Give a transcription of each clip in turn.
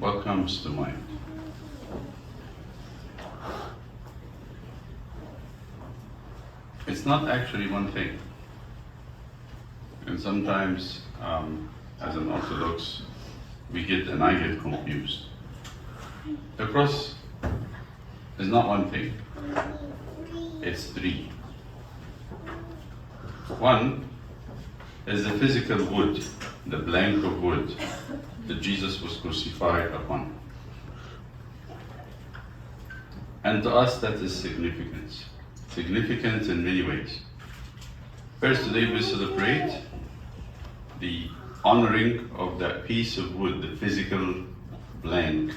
what comes to mind? It's not actually one thing. And sometimes, as an Orthodox, I get confused. The cross is not one thing, it's three. One is the physical wood, the plank of wood that Jesus was crucified upon. And to us that is significant in many ways. First, today we celebrate the honoring of that piece of wood, the physical plank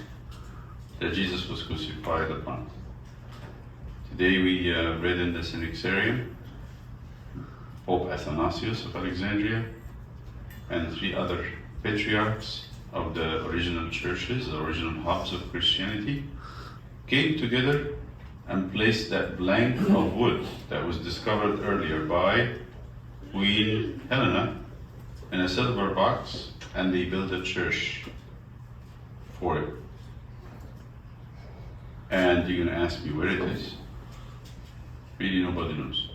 that Jesus was crucified upon. Today we read in the Synaxarium Pope Athanasius of Alexandria and three other patriarchs of the original churches, the original hubs of Christianity, came together and placed that plank of wood that was discovered earlier by Queen Helena in a silver box, and they built a church for it. And you're going to ask me where it is. Really, nobody knows.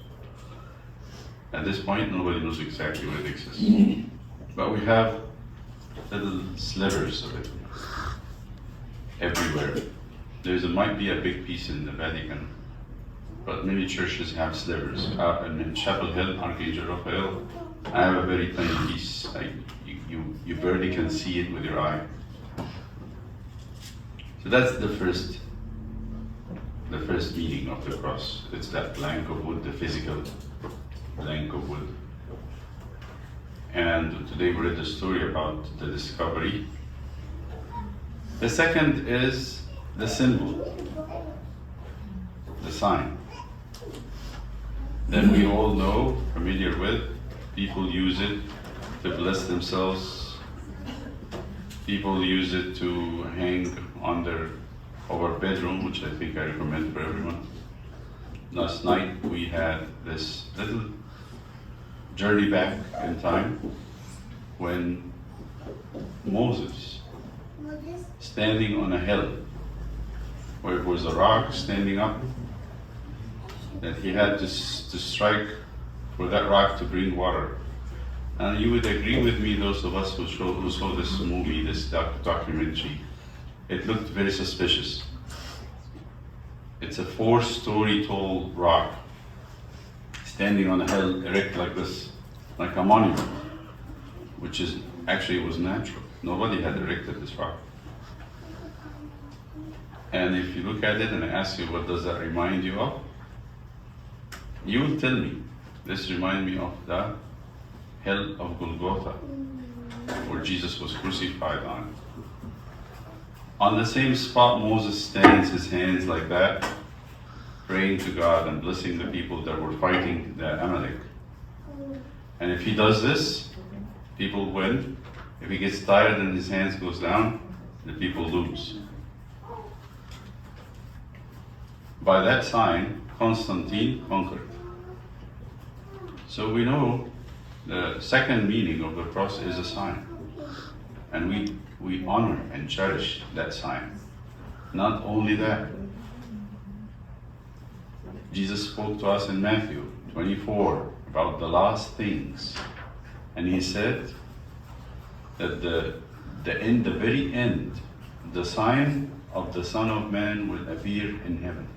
At this point, nobody knows exactly where it exists. But we have little slivers of it everywhere. Might be a big piece in the Vatican, but many churches have slivers. In Chapel Hill, Archangel Raphael, I have a very tiny piece. You barely can see it with your eye. So that's the first meaning of the cross. It's that plank of wood, the physical plank of wood. And today we read the story about the discovery. The second is the symbol, the sign that we all know, familiar with. People use it to bless themselves. People use it to hang on our bedroom, which I think I recommend for everyone. Last night we had this little journey back in time when Moses, standing on a hill where it was a rock standing up, that he had to strike for that rock to bring water. And you would agree with me, those of us who saw this movie, this documentary, it looked very suspicious. It's a 4-story tall rock standing on a hill, erect like this, like a monument, which is actually was natural. Nobody had erected this rock. And if you look at it and I ask you, what does that remind you of? You will tell me, this reminds me of the hill of Golgotha, where Jesus was crucified on. On the same spot, Moses stands his hands like that, praying to God and blessing the people that were fighting the Amalek. And if he does this, people win. If he gets tired and his hands goes down, the people lose. By that sign, Constantine conquered. So we know the second meaning of the cross is a sign. And we honor and cherish that sign. Not only that, Jesus spoke to us in Matthew 24 about the last things. And he said that the very end, the sign of the Son of Man will appear in heaven.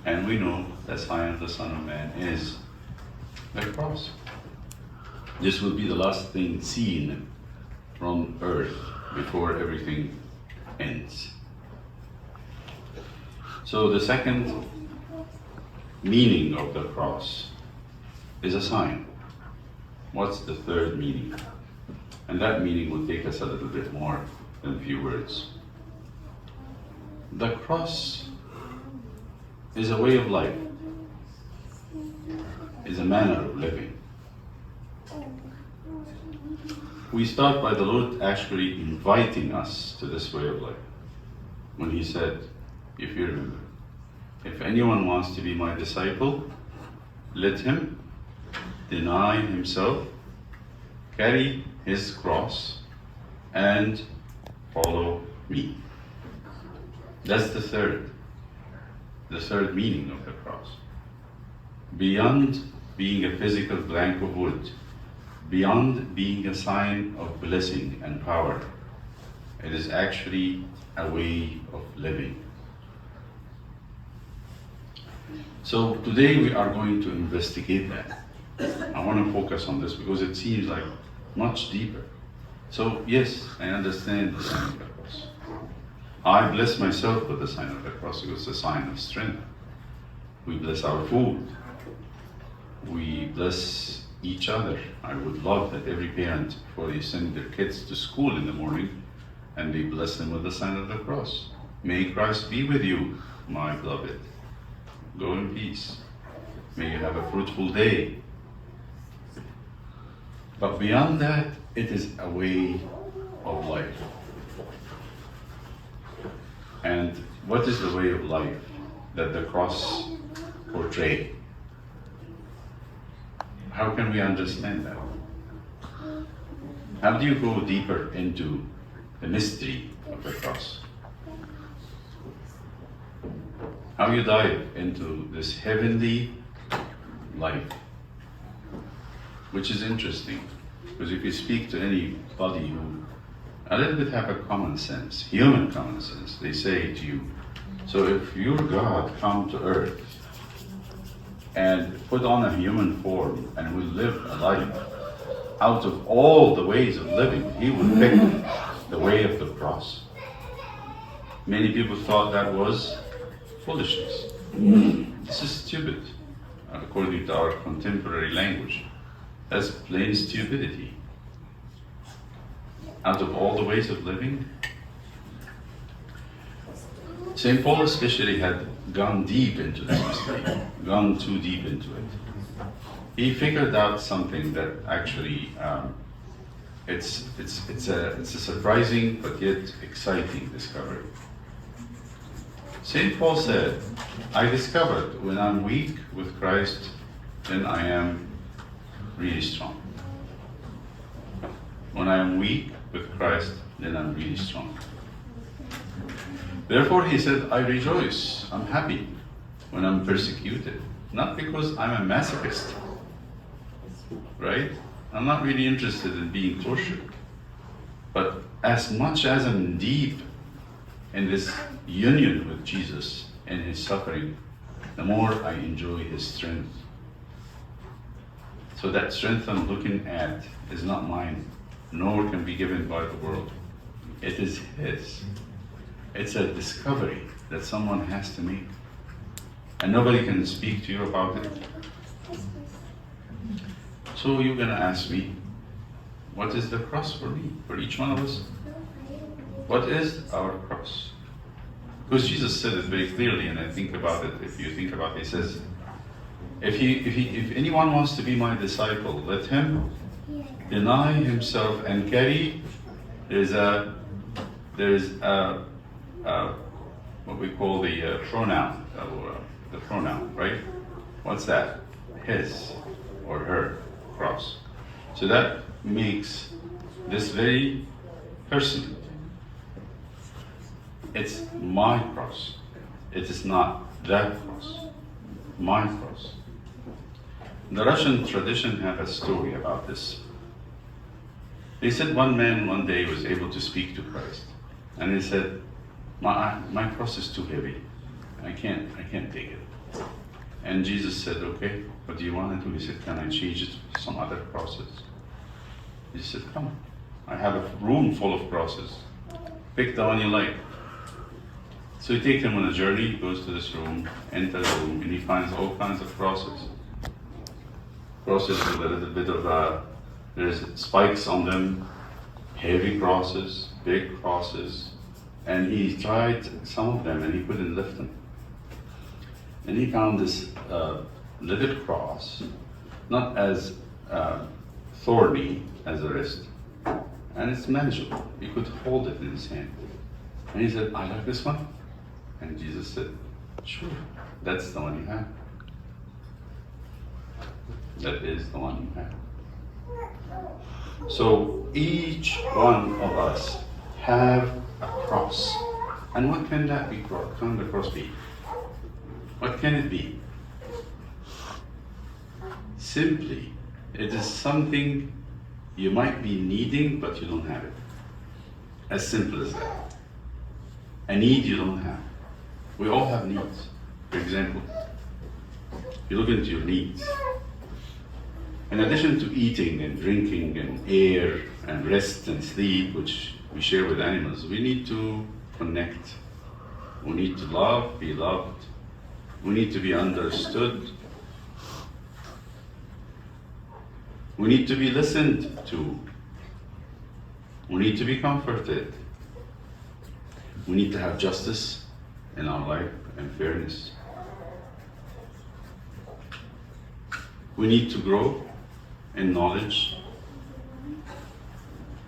And we know the sign of the Son of Man is the cross. This will be the last thing seen from earth before everything ends. So the second meaning of the cross is a sign. What's the third meaning? And that meaning will take us a little bit more than a few words. The cross is a way of life, is a manner of living. We start by the Lord actually inviting us to this way of life. When he said, if you remember, if anyone wants to be my disciple, let him deny himself, carry his cross, and follow me. That's the third meaning of the cross. Beyond being a physical plank of wood, beyond being a sign of blessing and power, it is actually a way of living. So today we are going to investigate that. I want to focus on this because it seems like much deeper. So yes, I understand the sign of the cross. I bless myself with the sign of the cross because it's a sign of strength. We bless our food. We bless each other. I would love that every parent, before they send their kids to school in the morning, and they bless them with the sign of the cross. May Christ be with you, my beloved. Go in peace. May you have a fruitful day. But beyond that, it is a way of life. And what is the way of life that the cross portrays? How can we understand that? How do you go deeper into the mystery of the cross? How you dive into this heavenly life, which is interesting, because if you speak to anybody who a little bit have a common sense, human common sense, they say to you, so if your God come to earth and put on a human form and will live a life, out of all the ways of living, he would pick the way of the cross. Many people thought that was foolishness. This is stupid, according to our contemporary language. That's plain stupidity. Out of all the ways of living, St. Paul especially had gone deep into this mystery, gone too deep into it. He figured out something that actually it's a surprising but yet exciting discovery. St. Paul said, I discovered when I'm weak with Christ, then I am really strong. When I am weak with Christ, then I'm really strong. Therefore, he said, I rejoice, I'm happy when I'm persecuted. Not because I'm a masochist, right? I'm not really interested in being tortured. But as much as I'm deep in this union with Jesus and his suffering, the more I enjoy his strength. So that strength I'm looking at is not mine, nor can be given by the world. It is his. It's a discovery that someone has to make. And nobody can speak to you about it. So you're going to ask me, what is the cross for me, for each one of us? What is our cross? Because Jesus said it very clearly, and I think about it, if you think about it, he says, if anyone wants to be my disciple, let him deny himself and carry, there's what we call the pronoun, the pronoun, right? What's that? His or her cross. So that makes this very personal. It's my cross. It is not that cross. My cross. The Russian tradition have a story about this. They said one man one day was able to speak to Christ, and he said, my cross is too heavy. I can't take it. And Jesus said, okay, what do you want to do? He said, can I change it to some other crosses? He said, come. I have a room full of crosses. Pick the one you like. So he takes him on a journey, he goes to this room, enters the room, and he finds all kinds of crosses. Crosses with a little bit of, there's spikes on them, heavy crosses, big crosses, and he tried some of them and he couldn't lift them. And he found this little cross, not as thorny as the rest, and it's manageable. He could hold it in his hand. And he said, I like this one. And Jesus said, sure, that's the one you have. That is the one you have. So each one of us have a cross. And what can that be? What can the cross be? What can it be? Simply, it is something you might be needing, but you don't have it. As simple as that. A need you don't have. We all have needs. For example, you look into your needs. In addition to eating and drinking and air and rest and sleep, which we share with animals, we need to connect. We need to love, be loved. We need to be understood. We need to be listened to. We need to be comforted. We need to have justice in our life and fairness. We need to grow in knowledge.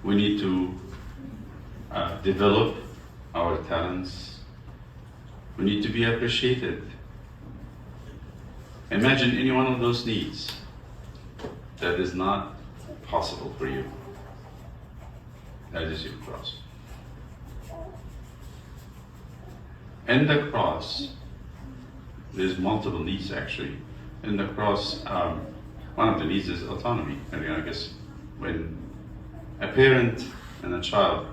We need to develop our talents. We need to be appreciated. Imagine any one of those needs that is not possible for you. That is your cross. In the cross, there's multiple needs actually. In the cross, one of the needs is autonomy. I mean, I guess when a parent and a child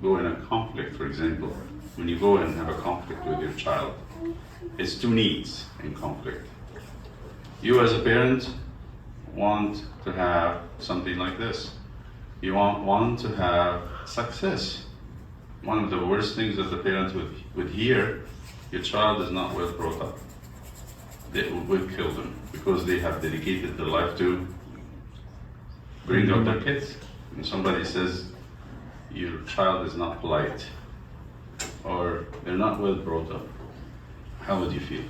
go in a conflict, for example, when you go and have a conflict with your child, it's two needs in conflict. You as a parent want to have something like this. You want to have success. One of the worst things that the parent would hear, your child is not well brought up. It will kill them because they have dedicated their life to bring up their kids. And somebody says, your child is not polite, or they're not well brought up, how would you feel?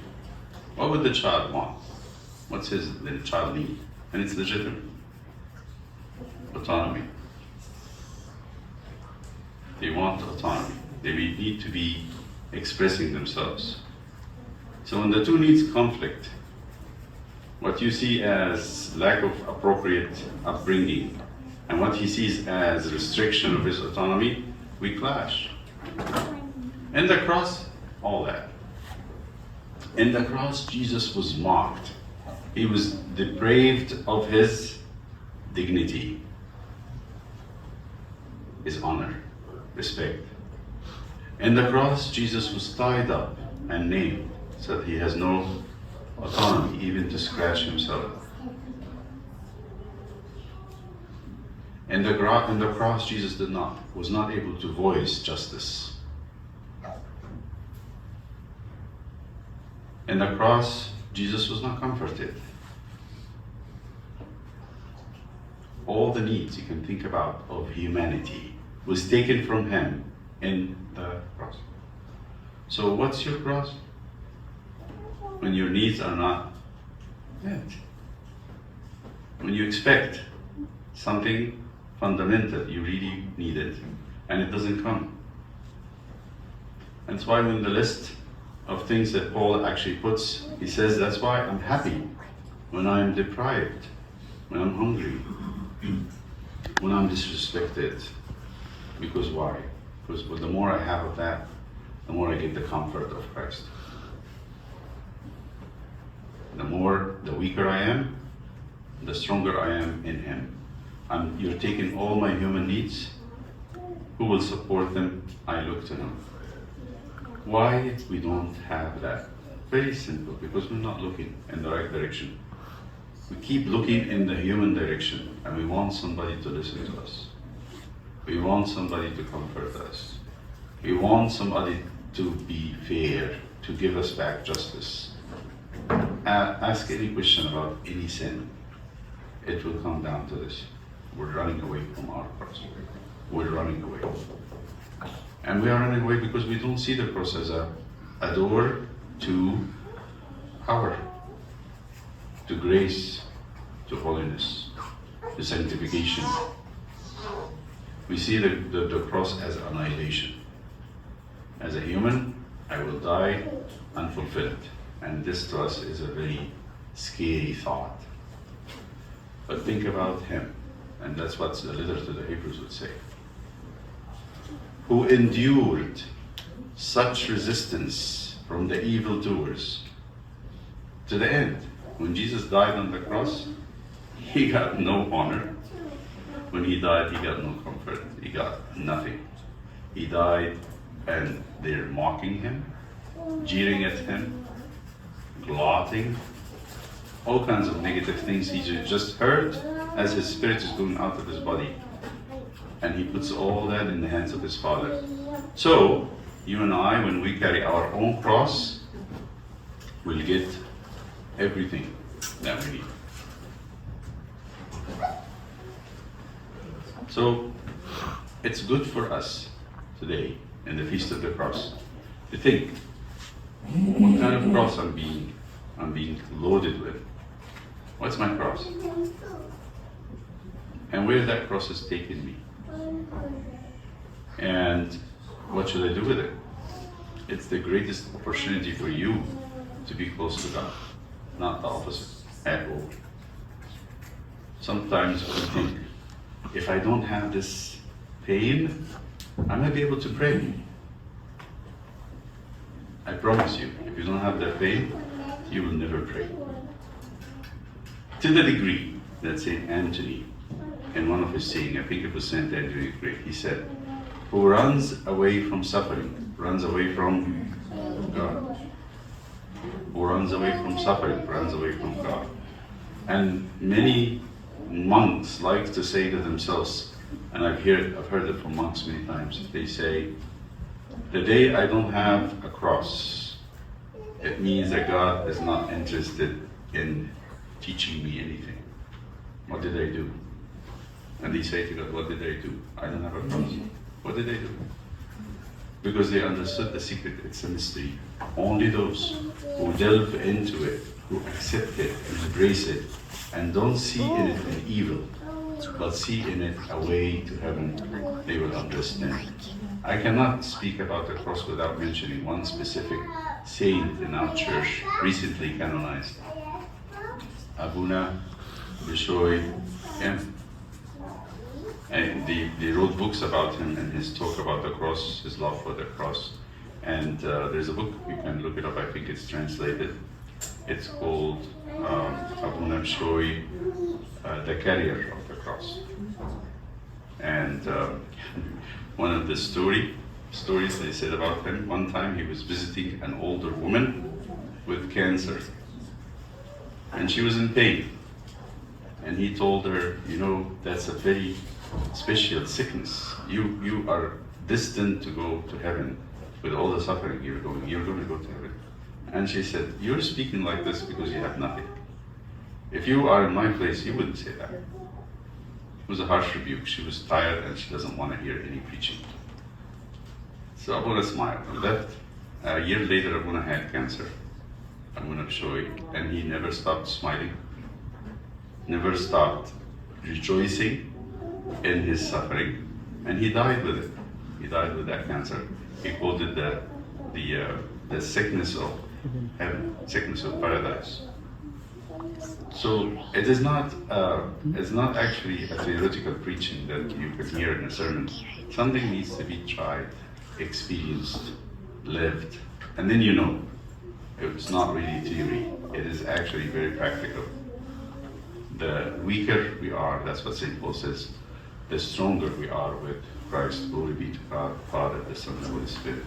What would the child want? What's the child need? And it's legitimate. Autonomy. They want autonomy. They need to be expressing themselves. So when the two needs conflict, what you see as lack of appropriate upbringing and what he sees as restriction of his autonomy, we clash. In the cross, all that. In the cross, Jesus was mocked. He was deprived of his dignity, his honor, respect. In the cross, Jesus was tied up and nailed, so that he has no autonomy even to scratch himself. In the cross, Jesus was not able to voice justice. In the cross, Jesus was not comforted. All the needs you can think about of humanity was taken from him in the cross. So what's your cross? When your needs are not met. When you expect something fundamental, you really need it, and it doesn't come. And that's why when the list of things that Paul actually puts, he says, that's why I'm happy when I'm deprived, when I'm hungry, when I'm disrespected. Because why? Because the more I have of that, the more I get the comfort of Christ. The weaker I am, the stronger I am in him. You're taking all my human needs. Who will support them? I look to him. Why we don't have that? Very simple, because we're not looking in the right direction. We keep looking in the human direction, and we want somebody to listen to us. We want somebody to comfort us. We want somebody to be fair, to give us back justice. Ask any question about any sin. It will come down to this. We're running away from our cross. We're running away. And we are running away because we don't see the cross as a door to power, to grace, to holiness, to sanctification. We see the cross as annihilation. As a human, I will die unfulfilled. And this to us is a very scary thought. But think about him, and that's what the letter to the Hebrews would say. who endured such resistance from the evildoers to the end. When Jesus died on the cross, he got no honor. When he died, he got no comfort. He got nothing. He died and they're mocking him, jeering at him, gloating, all kinds of negative things he just heard as his spirit is going out of his body. And he puts all that in the hands of his Father. So, you and I, when we carry our own cross, will get everything that we need. So, it's good for us today, in the Feast of the Cross, to think, what kind of cross I'm being loaded with. What's my cross? And where that cross has taken me. And what should I do with it? It's the greatest opportunity for you to be close to God, not the opposite at all. Sometimes we think, if I don't have this pain, I might be able to pray. I promise you, if you don't have that pain, you will never pray. To the degree that St. Anthony, in one of his sayings, I think it was St. Anthony the Great, he said, who runs away from suffering, runs away from God. Who runs away from suffering, runs away from God. And many monks like to say to themselves, and I've heard it from monks many times, they say, the day I don't have a cross, it means that God is not interested in teaching me anything. What did I do? And they say to God, what did I do? I don't have a cross. What did I do? Because they understood the secret, it's a mystery. Only those who delve into it, who accept it, embrace it, and don't see in it an evil, but see in it a way to heaven, they will understand. I cannot speak about the cross without mentioning one specific saint in our church, recently canonized, Abuna Bishara. And they wrote books about him and his talk about the cross, his love for the cross. And there's a book, you can look it up, I think it's translated. It's called Abuna Bishara, The Carrier of the Cross. And one of the stories they said about him, one time he was visiting an older woman with cancer. And she was in pain. And he told her, you know, that's a very special sickness. You are destined to go to heaven with all the suffering you're going to go to heaven. And she said, you're speaking like this because you have nothing. If you are in my place, you wouldn't say that. It was a harsh rebuke. She was tired and she doesn't want to hear any preaching. So Abuna smiled and left. A year later, Abuna had cancer. Abuna Bishara, and he never stopped smiling, never stopped rejoicing in his suffering, and he died with it. He died with that cancer. He called it the sickness of heaven, sickness of paradise. So it is not it's not actually a theoretical preaching that you can hear in a sermon. Something needs to be tried, experienced, lived, and then you know. It's not really theory. It is actually very practical. The weaker we are, that's what St. Paul says, the stronger we are with Christ. Glory be to God, Father, the Son, and the Holy Spirit.